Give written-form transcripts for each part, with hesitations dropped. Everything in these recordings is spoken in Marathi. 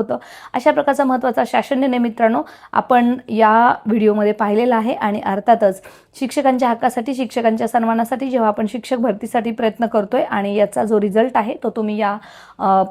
होतं। अशा प्रकारचा महत्त्वाचा शासन निर्णय मित्रांनो आपण या व्हिडिओमध्ये पाहिलेला आहे। आणि अर्थातच शिक्षकांच्या हक्कासाठी, शिक्षकांच्या सन्मानासाठी जेव्हा आपण शिक्षक भरतीसाठी प्रयत्न करतोय आणि याचा जो रिझल्ट आहे तो तुम्ही या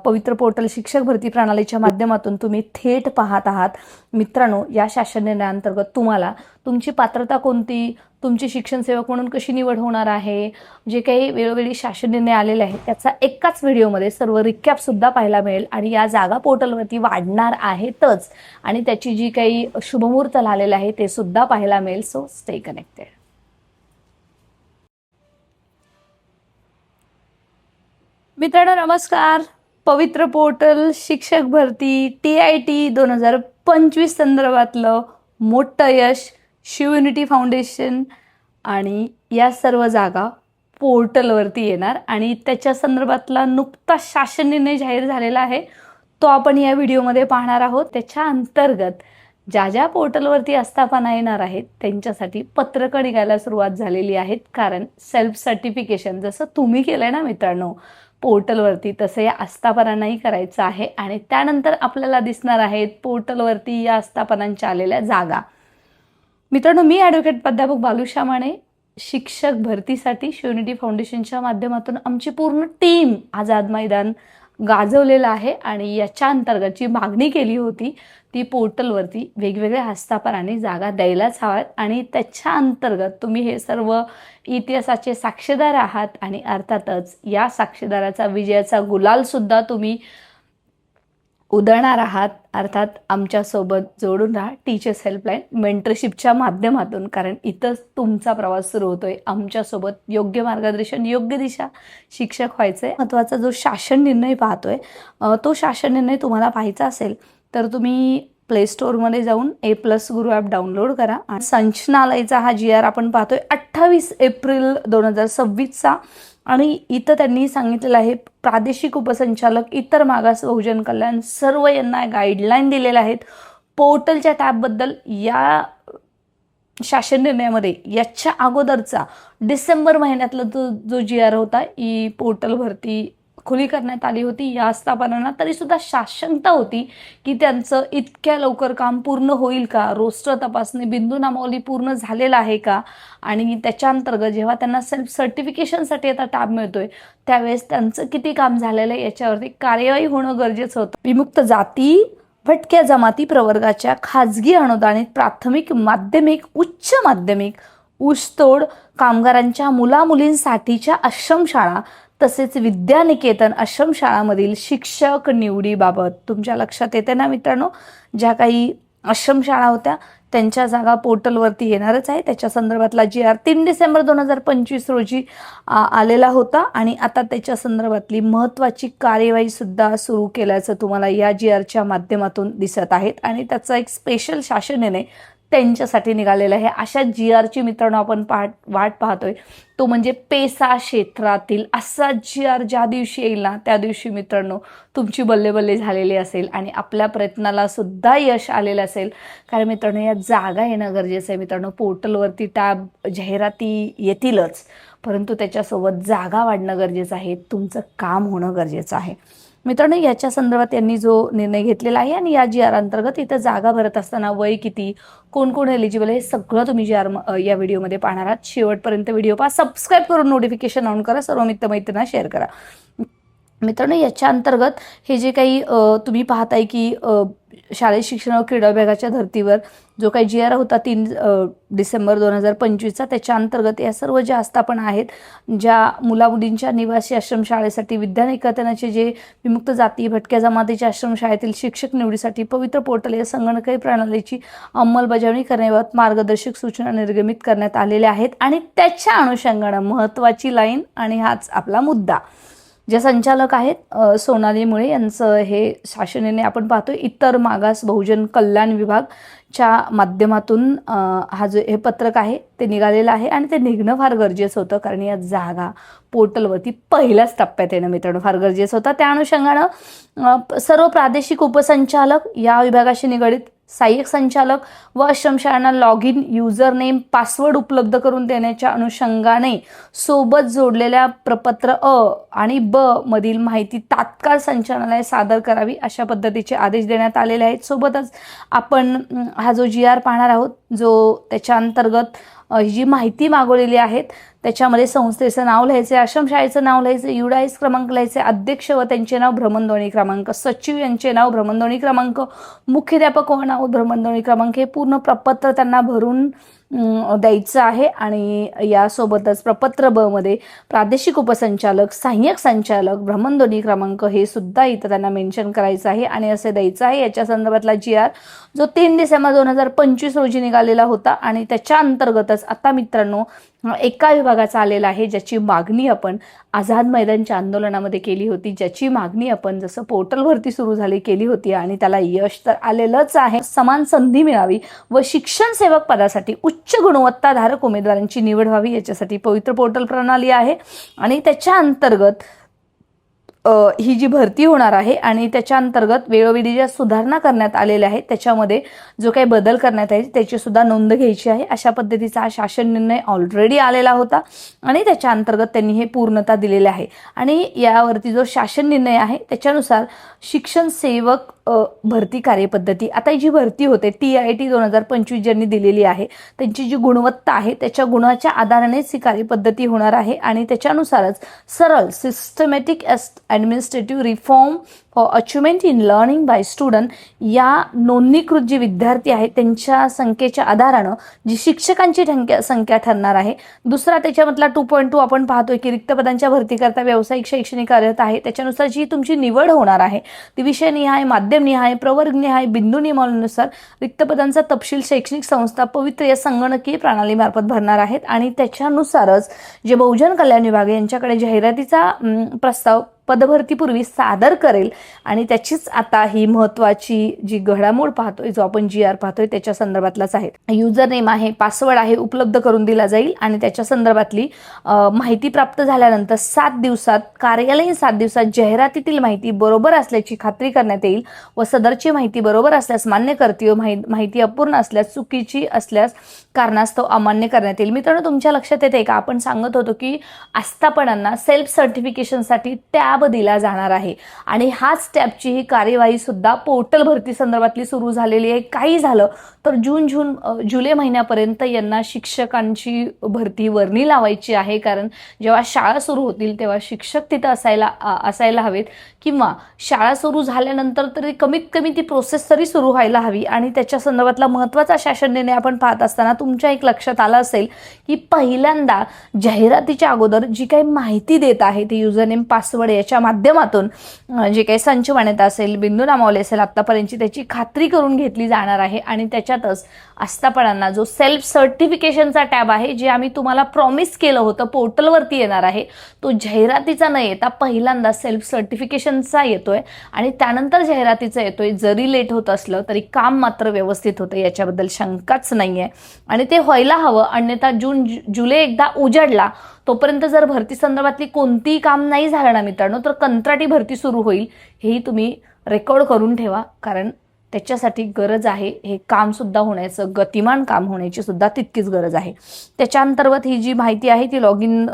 पवित्र पोर्टल शिक्षक भरती प्रणालीच्या माध्यमातून तुम्ही थेट पाहत आहात। मित्रांनो, या शासन निर्णयाअंतर्गत तुम्हाला तुमची पात्रता कोणती, तुमची शिक्षण सेवक म्हणून कशी निवड होणार आहे, जे काही वेळोवेळी शासन निर्णय आलेले आहेत त्याचा एकाच व्हिडिओमध्ये सर्व रिकॅप सुद्धा पाहायला मिळेल। आणि या जागा पोर्टलवरती वाढणार आहेतच आणि त्याची जी काही शुभमुहूर्त आलेला आहे ते सुद्धा पाहायला मिळेल। So stay connected. मित्रांनो नमस्कार। पवित्र पोर्टल शिक्षक भरती TIT 2025 संदर्भातलं मोठं यश शिवयुनिटी फाउंडेशन आणि या सर्व जागा पोर्टलवरती येणार आणि त्याच्या संदर्भातला नुकताच शासन निर्णय जाहीर झालेला आहे तो आपण या व्हिडिओमध्ये पाहणार आहोत। त्याच्या अंतर्गत ज्या पोर्टलवरती आस्थापना येणार आहेत त्यांच्यासाठी पत्रकं निघायला सुरुवात झालेली आहेत। कारण सेल्फ सर्टिफिकेशन जसं तुम्ही केलंय ना मित्रांनो पोर्टलवरती, तसं या आस्थापनांनाही करायचं आहे आणि त्यानंतर आपल्याला दिसणार आहेत पोर्टलवरती या आस्थापनांच्या आलेल्या जागा। मित्रांनो, मी ॲडव्होकेट प्राध्यापक बालुशा माने शिक्षक भरतीसाठी शिवयुनिटी फाउंडेशनच्या माध्यमातून आमची पूर्ण टीम आझाद मैदान गाजवलेलं आहे आणि याच्या अंतर्गत जी मागणी केली होती ती पोर्टलवरती वेगवेगळ्या आस्थापनांनी जागा द्यायलाच हव्यात आणि त्याच्या अंतर्गत तुम्ही हे सर्व इतिहासाचे साक्षीदार आहात आणि अर्थातच या साक्षीदाराचा विजयाचा गुलाल सुद्धा तुम्ही उधळणार आहात। अर्थात आमच्यासोबत जोडून राहा टीचर्स हेल्पलाईन मेंटरशिपच्या माध्यमातून, कारण इथंच तुमचा प्रवास सुरू होतोय। आमच्यासोबत योग्य मार्गदर्शन, योग्य दिशा शिक्षक व्हायचंय। महत्त्वाचा जो शासन निर्णय पाहतोय तो शासन निर्णय तुम्हाला पाहायचा असेल तर तुम्ही प्ले स्टोअरमध्ये जाऊन A+ गुरु ॲप डाउनलोड करा। आणि संचनालयाचा हा GR आपण पाहतोय 28 एप्रिल 2026चा आणि इथं त्यांनी सांगितलेलं आहे प्रादेशिक उपसंचालक इतर मागास बहुजन कल्याण सर्व यांना गाईडलाईन दिलेल्या आहेत। पोर्टलच्या टॅबबद्दल या शासन निर्णयामध्ये याच्या अगोदरचा डिसेंबर महिन्यातला जो GR होता ई पोर्टल भरती खुली करण्यात आली होती या आस्थापनांना, तरीसुद्धा साशंकता होती की त्यांचं इतक्या लवकर काम पूर्ण होईल का, रोस्टर तपासणी बिंदू नामावली पूर्ण झालेला आहे का। आणि त्याच्या अंतर्गत जेव्हा त्यांना सेल्फ सर्टिफिकेशनसाठी आता टॅब मिळतोय त्यावेळेस त्यांचं किती काम झालेलं आहे याच्यावरती कार्यवाही होणं गरजेचं होतं। विमुक्त जाती भटक्या जमाती प्रवर्गाच्या खाजगी अनुदानित प्राथमिक, माध्यमिक, उच्च माध्यमिक, ऊसतोड कामगारांच्या मुलामुलींसाठीच्या आश्रमशाळा तसेच विद्यानिकेतन आश्रमशाळांमधील शिक्षक निवडीबाबत तुमच्या लक्षात येते ना मित्रांनो, ज्या काही आश्रमशाळा होत्या त्यांच्या जागा पोर्टलवरती येणारच आहे। त्याच्या संदर्भातला GR 3 डिसेंबर 2025 रोजी आलेला होता आणि आता त्याच्या संदर्भातली महत्त्वाची कार्यवाही सुद्धा सुरू केल्याचं तुम्हाला या GRच्या माध्यमातून दिसत आहेत आणि त्याचा एक स्पेशल शासन निर्णय त्यांच्यासाठी निघालेला आहे। अशा GRची मित्रांनो आपण वाट पाहतोय तो म्हणजे पेसा क्षेत्रातील असा GR ज्या दिवशी येईल ना त्या दिवशी मित्रांनो तुमची बल्लेबल्ले झालेली असेल आणि आपल्या प्रयत्नाला सुद्धा यश आलेलं असेल। कारण मित्रांनो या जागा येणं गरजेचं आहे। मित्रांनो पोर्टलवरती टॅब जाहिराती येतीलच, परंतु त्याच्यासोबत जागा वाढणं गरजेचं आहे, तुमचं काम होणं गरजेचं आहे। मित्रांनो याच्या संदर्भात यांनी जो निर्णय घेतलेला आहे आणि या GR अंतर्गत इथं जागा भरत असताना वय किती, कोण कोण एलिजिबल आहे सगळं तुम्ही GR या व्हिडिओमध्ये पाहणार आहात। शेवटपर्यंत व्हिडिओ पहा, सबस्क्राईब करून नोटिफिकेशन ऑन करा, सर्व मित्रमैत्रिणींना शेअर करा। मित्रांनो याच्या अंतर्गत हे जे काही तुम्ही पाहताय की शालेय शिक्षण व क्रीडा विभागाच्या धर्तीवर जो काही GR होता 3 डिसेंबर 2025चा त्याच्या अंतर्गत या सर्व ज्या आस्थापना आहेत ज्या मुलामुलींच्या निवासी आश्रमशाळेसाठी विद्यानिकेतनाचे जे विमुक्त जाती भटक्या जमातीच्या आश्रमशाळेतील शिक्षक निवडीसाठी पवित्र पोर्टल या संगणकीय प्रणालीची अंमलबजावणी करण्याबाबत मार्गदर्शक सूचना निर्गमित करण्यात आलेल्या आहेत। आणि त्याच्या अनुषंगाने महत्त्वाची लाईन आणि हाच आपला मुद्दा, जे संचालक आहेत सोनाली मुळे यांचं हे शासन निर्णय आपण पाहतोय इतर मागास बहुजन कल्याण विभागच्या माध्यमातून हा जो हे पत्रक आहे ते निघालेलं आहे आणि ते निघणं फार गरजेचं होतं। कारण या जागा पोर्टलवरती पहिल्याच टप्प्यात येणं मित्रांनो फार गरजेचं होतं। त्या अनुषंगानं सर्व प्रादेशिक उपसंचालक या विभागाशी निगडित सहाय्यक संचालक व आश्रमशाळांना log in, user name, password उपलब्ध करून देण्याच्या अनुषंगाने सोबत जोडलेल्या प्रपत्र अ आणि ब मधील माहिती तात्काळ संचालनालयात सादर करावी अशा पद्धतीचे आदेश देण्यात आलेले आहेत. सोबतच आपण हा जो GR पाहणार आहोत, जो त्याच्या अंतर्गत ही जी माहिती मागवलेली आहेत त्याच्यामध्ये संस्थेचं नाव लिहायचे, आश्रमशाळेचं नाव लिहायचे, युडाईस क्रमांक लिहायचे, अध्यक्ष व त्यांचे नाव, भ्रमणध्वनी क्रमांक, सचिव यांचे नाव, भ्रमणध्वनी क्रमांक, मुख्याध्यापक व नाव, भ्रमणध्वनी क्रमांक, हे पूर्ण प्रपत्र त्यांना भरून द्यायचं आहे. आणि यासोबतच प्रपत्र ब मध्ये प्रादेशिक उपसंचालक, सहाय्यक संचालक, भ्रमणध्वनी क्रमांक हे सुद्धा इथं त्यांना मेन्शन करायचं आहे आणि असे द्यायचं आहे. याच्या संदर्भातला GR जो 3 डिसेंबर 2025 रोजी निघालेला होता आणि त्याच्या अंतर्गतच आता मित्रांनो एका विभागाचा आलेला आहे, ज्याची मागणी आपण आझाद मैदानच्या आंदोलनामध्ये केली होती, ज्याची मागणी आपण जसं पोर्टल भरती सुरू झाली केली होती आणि त्याला यश तर आलेलंच आहे. समान संधी मिळावी व शिक्षण सेवक पदासाठी उच्च गुणवत्ताधारक उमेदवारांची निवड व्हावी याच्यासाठी पवित्र पोर्टल प्रणाली आहे आणि त्याच्या अंतर्गत ही जी भरती होणार आहे आणि त्याच्या अंतर्गत वेळोवेळी ज्या सुधारणा करण्यात आलेल्या आहेत त्याच्यामध्ये जो काही बदल करण्यात आहे त्याची सुद्धा नोंद घ्यायची आहे. अशा पद्धतीचा शासन निर्णय ऑलरेडी आलेला होता आणि त्याच्या अंतर्गत त्यांनी हे पूर्णता दिलेले आहे. आणि यावरती जो शासन निर्णय आहे त्याच्यानुसार शिक्षण सेवक भरती कार्यपद्धती, आता ही जी भरती होते TIT 2025 ज्यांनी दिलेली आहे त्यांची जी गुणवत्ता आहे त्याच्या गुणाच्या आधारानेच ही कार्यपद्धती होणार आहे आणि त्याच्यानुसारच सरळ systematic administrative reform for achievement in learning by student या नोंदणीकृत जे विद्यार्थी आहेत त्यांच्या संख्येच्या आधारानं जी शिक्षकांची संख्या ठरणार आहे. दुसरा त्याच्यामधला 2.2 आपण पाहतोय की रिक्त पदांच्या भरतीकरता व्यावसायिक शैक्षणिक अर्हता आहे, त्याच्यानुसार जी तुमची निवड होणार आहे ती विषयनिहाय, माध्यमनिहाय, प्रवर्गनिहाय, बिंदू नियमावलीनुसार रिक्त पदांचा तपशील शैक्षणिक संस्था पवित्र या संगणकीय प्रणालीमार्फत भरणार आहेत आणि त्याच्यानुसारच जे बहुजन कल्याण विभाग यांच्याकडे जाहिरातीचा प्रस्ताव पदभरतीपूर्वी सादर करेल आणि त्याचीच आता ही महत्त्वाची जी घडामोड पाहतोय, जो आपण GR पाहतोय त्याच्या संदर्भातलाच आहे. युजर नेम आहे, पासवर्ड आहे, उपलब्ध करून दिला जाईल आणि त्याच्या संदर्भातली माहिती प्राप्त झाल्यानंतर 7 दिवसात, कार्यालयीन 7 दिवसात जाहिरातीतील माहिती बरोबर असल्याची खात्री करण्यात येईल व सदरची माहिती बरोबर असल्यास मान्य कर्तव्य, माहिती अपूर्ण असल्यास, चुकीची असल्यास कारणास्तव अमान्य करण्यात येईल. मित्रांनो, तुमच्या लक्षात येते का आपण सांगत होतो की आस्थापनांना सेल्फ सर्टिफिकेशनसाठी टॅब दिला जाणार आहे आणि हाच टॅबची ही कार्यवाही सुद्धा पोर्टल भरती संदर्भातली सुरू झालेली आहे. काही झालं तर जुलै महिन्यापर्यंत यांना शिक्षकांची भरती वर्णी लावायची आहे, कारण जेव्हा शाळा सुरू होतील तेव्हा शिक्षक तिथं असायला हवेत किंवा शाळा सुरू झाल्यानंतर तरी कमीत कमी ती प्रोसेस तरी सुरू व्हायला हवी. आणि त्याच्या संदर्भातला महत्त्वाचा शासन निर्णय आपण पाहत असताना तुमच्या एक लक्षात आलं असेल की पहिल्यांदा जाहिरातीच्या अगोदर जी काही माहिती देत आहे ती युजरनेम, पासवर्ड याच्या माध्यमातून जे काही संच मान्यता असेल, बिंदू नामावली असेल आत्तापर्यंतची त्याची खात्री करून घेतली जाणार आहे. आणि त्याच्यातच आस्थापनांना जो सेल्फ सर्टिफिकेशनचा टॅब आहे जे आम्ही तुम्हाला प्रॉमिस केलं होतं पोर्टलवरती येणार आहे, तो जाहिरातीचा न येता पहिल्यांदा सेल्फ सर्टिफिकेशनचा येतोय आणि त्यानंतर जाहिरातीचा येतोय. जरी लेट होत असलं तरी काम मात्र व्यवस्थित होतं, याच्याबद्दल शंकाच नाहीये आणि ते व्हायला हवं. अन्यथा जुलै एकदा उजाडला तोपर्यंत जर भरती संदर्भातली कोणतीही काम नाही झालं ना मित्रांनो, तर कंत्राटी भरती सुरू होईल. हेही तुम्ही रेकॉर्ड करून ठेवा, कारण त्याच्यासाठी गरज आहे. हे काम सुद्धा होण्याचं, गतिमान काम होण्याची सुद्धा तितकीच गरज आहे. त्याच्या अंतर्गत ही जी माहिती आहे ती लॉग इन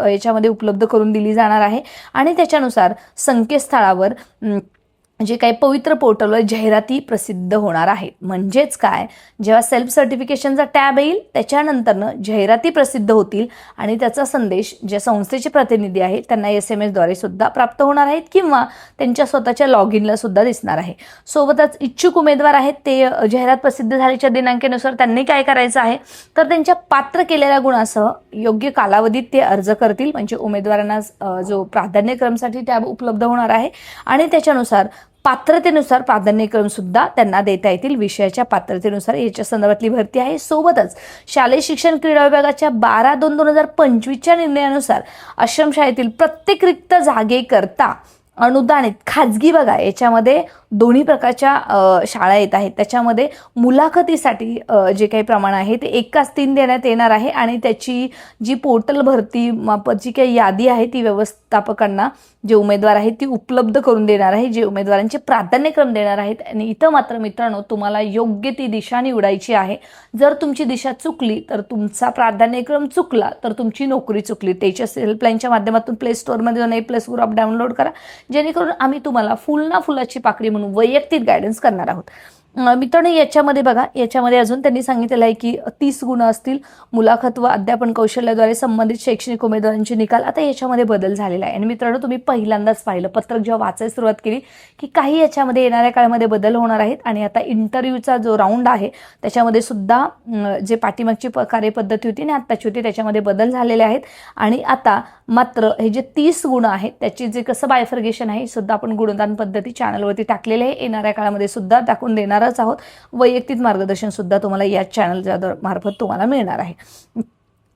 याच्यामध्ये उपलब्ध करून दिली जाणार आहे आणि त्याच्यानुसार संकेतस्थळावर जे काही पवित्र पोर्टलवर जाहिराती प्रसिद्ध होणार आहेत. म्हणजेच काय, जेव्हा सेल्फ सर्टिफिकेशनचा टॅब येईल त्याच्यानंतरनं जाहिराती प्रसिद्ध होतील आणि त्याचा संदेश जे संस्थेचे प्रतिनिधी आहेत त्यांना SMS द्वारे सुद्धा प्राप्त होणार आहेत किंवा त्यांच्या स्वतःच्या लॉग इनला सुद्धा दिसणार आहे. सोबतच इच्छुक उमेदवार आहेत ते जाहिरात प्रसिद्ध झाल्याच्या दिनांकानुसार त्यांनी काय करायचं आहे तर त्यांच्या पात्र केलेल्या गुणासह योग्य कालावधीत ते अर्ज करतील. म्हणजे उमेदवारांना जो प्राधान्यक्रमसाठी टॅब उपलब्ध होणार आहे आणि त्याच्यानुसार पात्रतेनुसार प्राधान्यक्रम सुद्धा त्यांना देता येतील विषयाच्या पात्रतेनुसार. याच्या संदर्भातली भरती आहे. सोबतच शालेय शिक्षण क्रीडा विभागाच्या 12/2/2025च्या निर्णयानुसार आश्रमशाळेतील प्रत्येक रिक्त जागेकरता अनुदानित खाजगी बघा, याच्यामध्ये दोन्ही प्रकारच्या शाळा येत आहेत. त्याच्यामध्ये मुलाखतीसाठी जे काही प्रमाण आहे ते 1:3 देण्यात येणार आहे आणि त्याची जी पोर्टल भरती जी काही यादी आहे ती व्यवस्थापकांना जे उमेदवार आहेत ती उपलब्ध करून देणार आहे, जे उमेदवारांचे प्राधान्यक्रम देणार आहेत. आणि इथं मात्र मित्रांनो तुम्हाला योग्य ती दिशा निवडायची आहे. जर तुमची दिशा चुकली तर तुमचा प्राधान्यक्रम चुकला तर तुमची नोकरी चुकली. टीचर्स हेल्पलाईनच्या माध्यमातून प्ले स्टोअरमध्ये जाऊन A+ ग्रुप डाउनलोड करा, जेणेकरून आम्ही तुम्हाला फुलना फुलाची पाकळी म्हणून वैयक्तिक गायडन्स करणार आहोत. मित्रांनो याच्यामध्ये बघा, याच्यामध्ये अजून त्यांनी सांगितलेलं आहे की 30 गुण असतील. मुलाखत व अध्यापन कौशल्याद्वारे संबंधित शैक्षणिक उमेदवारांचे निकाल. आता याच्यामध्ये बदल झालेला आहे आणि मित्रांनो तुम्ही पहिल्यांदाच पाहिलं पत्रक जेव्हा वाचायला सुरुवात केली की काही याच्यामध्ये येणाऱ्या काळामध्ये बदल होणार आहेत. आणि आता इंटरव्ह्यूचा जो राऊंड आहे त्याच्यामध्ये सुद्धा जे पाठीमागची कार्यपद्धती होती आणि आत्ताची होती त्याच्यामध्ये बदल झालेले आहेत. आणि आता मात्र हे जे 30 गुण आहेत त्याचे जे कसं बायफर्गेशन आहे सुद्धा आपण गुणदान पद्धती चॅनलवरती टाकलेले आहे. येणाऱ्या काळामध्ये सुद्धा टाकून देणारच आहोत. वैयक्तिक मार्गदर्शन सुद्धा तुम्हाला या चॅनलच्या मार्फत तुम्हाला मिळणार आहे.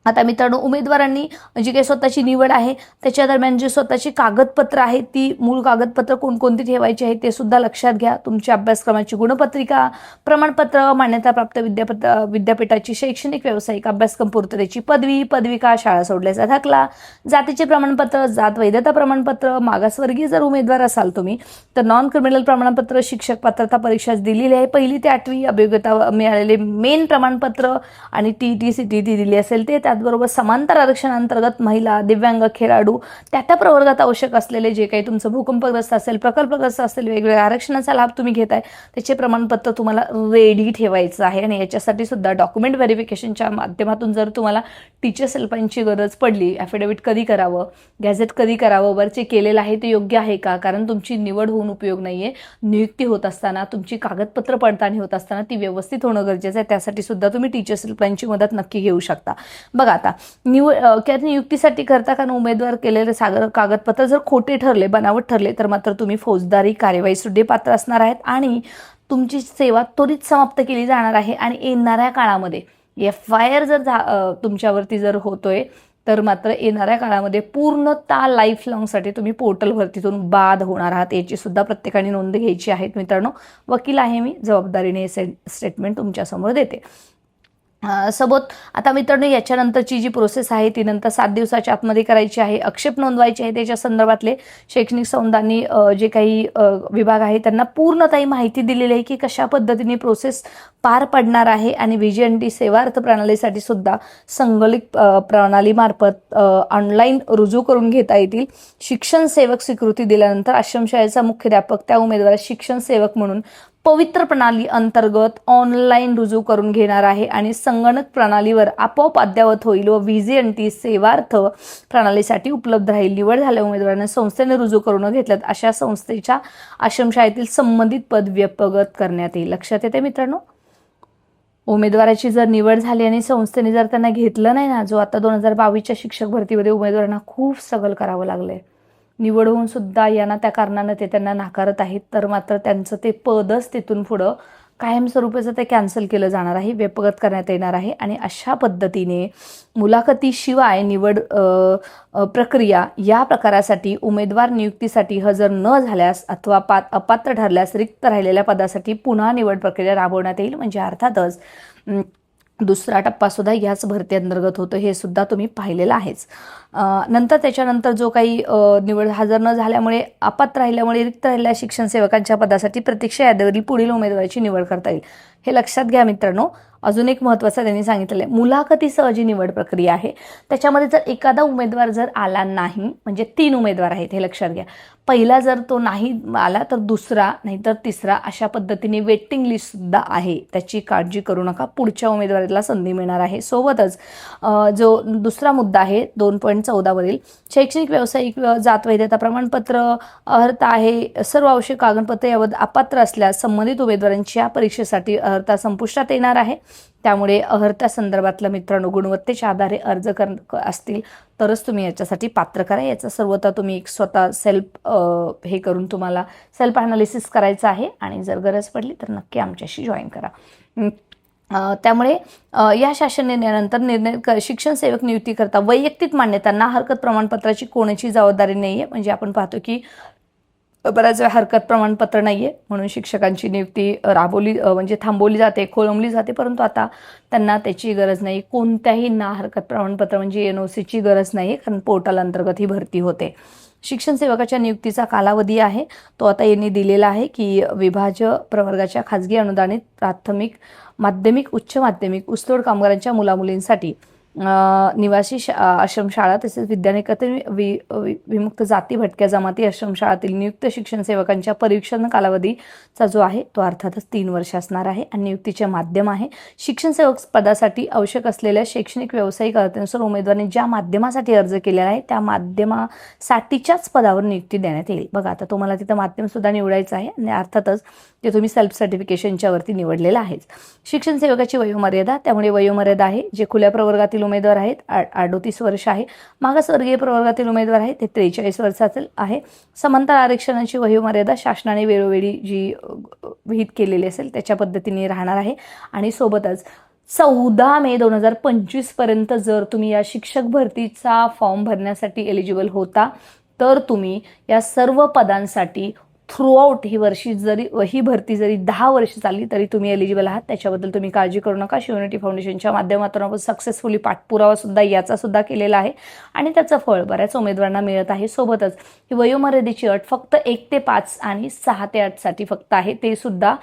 आता मित्रांनो उमेदवारांनी जी काही स्वतःची निवड आहे त्याच्या दरम्यान जी स्वतःची कागदपत्र आहेत ती मूळ कागदपत्र कोणकोणती ठेवायची आहे ते सुद्धा लक्षात घ्या. तुमच्या अभ्यासक्रमाची गुणपत्रिका, प्रमाणपत्र, मान्यताप्राप्त विद्यापीठाची शैक्षणिक व्यावसायिक अभ्यासक्रम पूर्ततेची पदवी, पदविका, शाळा सोडल्याचा दाखला, जातीचे प्रमाणपत्र, जात वैधता प्रमाणपत्र, मागासवर्गीय जर उमेदवार असाल तुम्ही तर नॉन क्रिमिनल प्रमाणपत्र, शिक्षक पात्रता परीक्षा दिलेली आहे 1ली ते 8वी, अभियोग्यता मिळालेले मेन प्रमाणपत्र आणि TET CTET दिली असेल ते. त्याचबरोबर समांतर आरक्षणांतर्गत महिला, दिव्यांग, खेळाडू त्या प्रवर्गात आवश्यक असलेले जे काही तुमचं भूकंपग्रस्त असेल, प्रकल्पग्रस्त असेल, वेगवेगळ्या आरक्षणाचा लाभ तुम्ही घेताय त्याचे प्रमाणपत्र तुम्हाला रेडी ठेवायचं आहे. आणि याच्यासाठी सुद्धा डॉक्युमेंट व्हेरिफिकेशनच्या माध्यमातून जर तुम्हाला टीचर्स हेल्पलाईनची गरज पडली, ॲफिडेव्हिट कधी करावं, गॅझेट कधी करावं, वरचे केलेलं आहे ते योग्य आहे का, कारण तुमची निवड होऊन उपयोग नाही आहे. नियुक्ती होत असताना तुमची कागदपत्र पडताळणी होत असताना ती व्यवस्थित होणं गरजेचं आहे. त्यासाठी सुद्धा तुम्ही टीचर्स हेल्पलाईनची मदत नक्की घेऊ शकता. बघा आता नियुक्तीसाठी करता कारण उमेदवार केलेले कागदपत्र जर खोटे ठरले, बनावट ठरले तर मात्र तुम्ही फौजदारी कार्यवाही सुद्धा पात्र असणार आहेत आणि तुमची सेवा त्वरित समाप्त केली जाणार आहे. आणि येणाऱ्या काळामध्ये FIR जर तुमच्यावरती जर होतोय तर मात्र येणाऱ्या काळामध्ये पूर्णतः लाईफ लॉंगसाठी तुम्ही पोर्टल भरतीतून बाद होणार आहात. याची सुद्धा प्रत्येकाने नोंद घ्यायची आहे. मित्रांनो वकील आहे मी, जबाबदारीने स्टेटमेंट तुमच्यासमोर देते. सोबत आता मित्रांनो याच्यानंतरची जी प्रोसेस आहे ती नंतर 7 दिवसाच्या आतमध्ये करायची आहे. आक्षेप नोंदवायचे आहे. त्याच्या संदर्भातले शैक्षणिक संस्थांनी जे काही विभाग आहे त्यांना पूर्णतः माहिती दिलेली आहे की कशा पद्धतीने प्रोसेस पार पडणार आहे. आणि VGNT सेवा अर्थ प्रणालीसाठी सुद्धा संगणक प्रणालीमार्फत ऑनलाईन रुजू करून घेता येतील. शिक्षण सेवक स्वीकृती दिल्यानंतर आश्रमशाळेचा मुख्याध्यापक त्या उमेदवारास शिक्षण सेवक म्हणून पवित्र प्रणाली अंतर्गत ऑनलाईन रुजू करून घेणार आहे आणि संगणक प्रणालीवर आपोआप अद्ययावत होईल व VGNT सेवार्थ प्रणालीसाठी उपलब्ध राहील. निवड झालेल्या उमेदवारांना संस्थेने रुजू करून घेतल्यात अशा संस्थेच्या आश्रमशाळेतील संबंधित पद व्यपगत करण्यात येईल. लक्षात येते मित्रांनो, उमेदवाराची जर निवड झाली आणि संस्थेने जर त्यांना घेतलं नाही ना, जो आता 2022च्या शिक्षक भरतीमध्ये उमेदवारांना खूप स्ट्रगल करावं लागलंय, निवड होऊन सुद्धा यांना त्या कारणानं ते त्यांना नाकारत आहेत, तर मात्र त्यांचं ते पदच तिथून पुढं कायमस्वरूपीचं ते कॅन्सल केलं जाणार आहे, व्यपगत करण्यात येणार आहे. आणि अशा पद्धतीने मुलाखतीशिवाय निवड प्रक्रिया या प्रकारासाठी उमेदवार नियुक्तीसाठी हजर न झाल्यास अथवा अपात्र ठरल्यास रिक्त राहिलेल्या पदासाठी पुन्हा निवड प्रक्रिया राबवण्यात येईल. म्हणजे अर्थातच दुसरा टप्पा सुद्धा याच भरती अंतर्गत होतो, हे सुद्धा तुम्ही पाहिलेलं आहेच. नंतर त्याच्यानंतर जो काही निवड हजर न झाल्यामुळे अपात्र राहिल्यामुळे रिक्त राहिलेल्या शिक्षण सेवकांच्या पदासाठी प्रतीक्षा यादीवरील पुढील उमेदवाराची निवड करता येईल. हे लक्षात घ्या मित्रांनो. अजून एक महत्त्वाचं त्यांनी सांगितलेलं आहे, मुलाखतीसह जी निवड प्रक्रिया आहे त्याच्यामध्ये जर एखादा उमेदवार जर आला नाही, म्हणजे 3 उमेदवार आहेत हे लक्षात घ्या, पहिला जर तो नाही आला तर दुसरा नाहीतर तिसरा अशा पद्धतीने वेटिंग लिस्ट सुद्धा आहे, त्याची काळजी करू नका, पुढच्या उमेदवाराला संधी मिळणार आहे. सोबतच जो दुसरा मुद्दा आहे 2.14 वरील शैक्षणिक व्यावसायिक जात वैधता प्रमाणपत्र अर्हता आहे, सर्व आवश्यक कागदपत्रे यावर अपात्र असल्यास संबंधित उमेदवारांची या परीक्षेसाठी अर्हता संपुष्टात येणार आहे. त्यामुळे अर्हता संदर्भातलं मित्रांनो गुणवत्तेच्या आधारे अर्ज असतील तरच तुम्ही याच्यासाठी पात्र करा. याचा सर्वता तुम्ही एक स्वतः हे करून तुम्हाला सेल्फ ॲनालिसिस करायचं आहे आणि जर गरज पडली तर नक्की आमच्याशी जॉईन करा. त्यामुळे या शासन निर्णयानंतर शिक्षण सेवक नियुक्तीकरता वैयक्तिक मान्यतांना हरकत प्रमाणपत्राची कोणाची जबाबदारी नाही आहे. म्हणजे आपण पाहतो की बऱ्याच वेळा हरकत प्रमाणपत्र नाही आहे म्हणून शिक्षकांची नियुक्ती म्हणजे थांबवली जाते, खोळंबली जाते, परंतु आता त्यांना त्याची गरज नाही. कोणत्याही ना हरकत प्रमाणपत्र म्हणजे NOCची गरज नाही, कारण पोर्टल अंतर्गत ही भरती होते. शिक्षण सेवकाच्या नियुक्तीचा कालावधी आहे तो आता यांनी दिलेला आहे की विभाज्य प्रवर्गाच्या खाजगी अनुदानित प्राथमिक, माध्यमिक, उच्च माध्यमिक ऊसतोड कामगारांच्या मुलामुलींसाठी निवासी आश्रमशाळा तसेच विद्यानिकेतन विमुक्त जाती भटक्या जमाती आश्रमशाळातील नियुक्त शिक्षण सेवकांच्या परीक्षण कालावधीचा जो आहे तो अर्थातच 3 वर्ष असणार आहे. आणि नियुक्तीचे माध्यम आहे शिक्षण सेवक पदासाठी आवश्यक असलेल्या शैक्षणिक व्यावसायिक अर्हतेनुसार उमेदवारांनी ज्या माध्यमासाठी अर्ज केलेला आहे त्या माध्यमासाठीच्याच पदावर नियुक्ती देण्यात येईल. बघा आता तुम्हाला तिथं माध्यम सुद्धा निवडायचं आहे आणि अर्थातच ते तुम्ही सेल्फ सर्टिफिकेशनच्या वरती निवडलेलं आहेच. शिक्षण सेवकाची वयोमर्यादा, त्यामुळे वयोमर्यादा आहे जे खुल्या प्रवर्गातील उमेदवार आहेत 38 वर्ष आहे. मागासवर्गीय प्रवर्गातील उमेदवार आहेत ते 43 वर्षाचे आहे. समांतर आरक्षणाची वयोमर्यादा शासनाने वेळोवेळी जी विहित केलेली असेल त्याच्या पद्धतीने राहणार आहे. आणि सोबतच 14 मे 2025 पर्यंत जर तुम्ही या शिक्षक भरतीचा फॉर्म भरण्यासाठी एलिजिबल होता तर तुम्ही या सर्व पदांसाठी थ्रूआउट ही भरती जरी 10 वर्ष चालली तरी तुम्ही एलिजिबल आहात. त्याच्याबद्दल तुम्ही काळजी करू नका. शिवनिटी फाउंडेशनच्या माध्यमातून आपण सक्सेसफुली पाठपुरावा सुद्धा याचा सुद्धा केलेला आहे आणि त्याचं फळ बऱ्याच उमेदवारांना मिळत आहे. सोबतच ही वयोमर्यादेची अट फक्त 1 ते 5 आणि 6 ते 8 साठी फक्त आहे. ते सुद्धा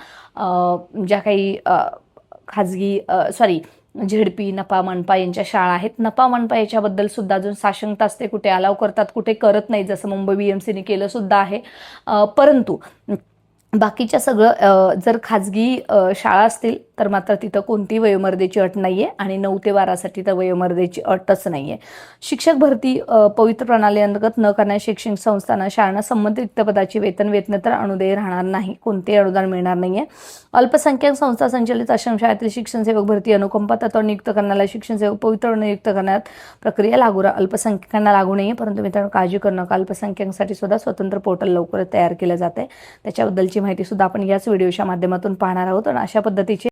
ज्या काही झेडपी, नपा, मनपा यांच्या शाळा आहेत. नपा, मनपा याच्याबद्दल सुद्धा अजून साशंकता असते, कुठे अलाव करतात कुठे करत नाही, जसं मुंबई BMCने केलं सुद्धा आहे. परंतु बाकीच्या सगळं जर खाजगी शाळा असतील तर मात्र तिथं कोणतीही वयोमर्यादेची अट नाही आहे आणि 9 ते 12 साठी तर वयोमर्यादेची अटच नाही आहे. शिक्षक भरती पवित्र प्रणाली अंतर्गत न करणाऱ्या शैक्षणिक संस्थांना शाळांना संबंधित रिक्त पदाची वेतनतर अनुदेय राहणार नाही, कोणतेही अनुदान मिळणार नाही आहे. अल्पसंख्याक संस्था संचलित आश्रमशाळेतील शिक्षण सेवक भरती अनुकंपा तत्वावर नियुक्त करण्याला शिक्षण सेवक पवित्र नियुक्त करण्यात प्रक्रिया अल्पसंख्याकांना लागू नाही आहे. परंतु मित्रांनो काळजी करू नका, अल्पसंख्याकांसाठी सुद्धा स्वतंत्र पोर्टल लवकरच तयार केलं जाते. त्याच्याबद्दलची माहिती सुद्धा आपण याच व्हिडिओच्या माध्यमातून पाहणार आहोत. आणि अशा पद्धतीचे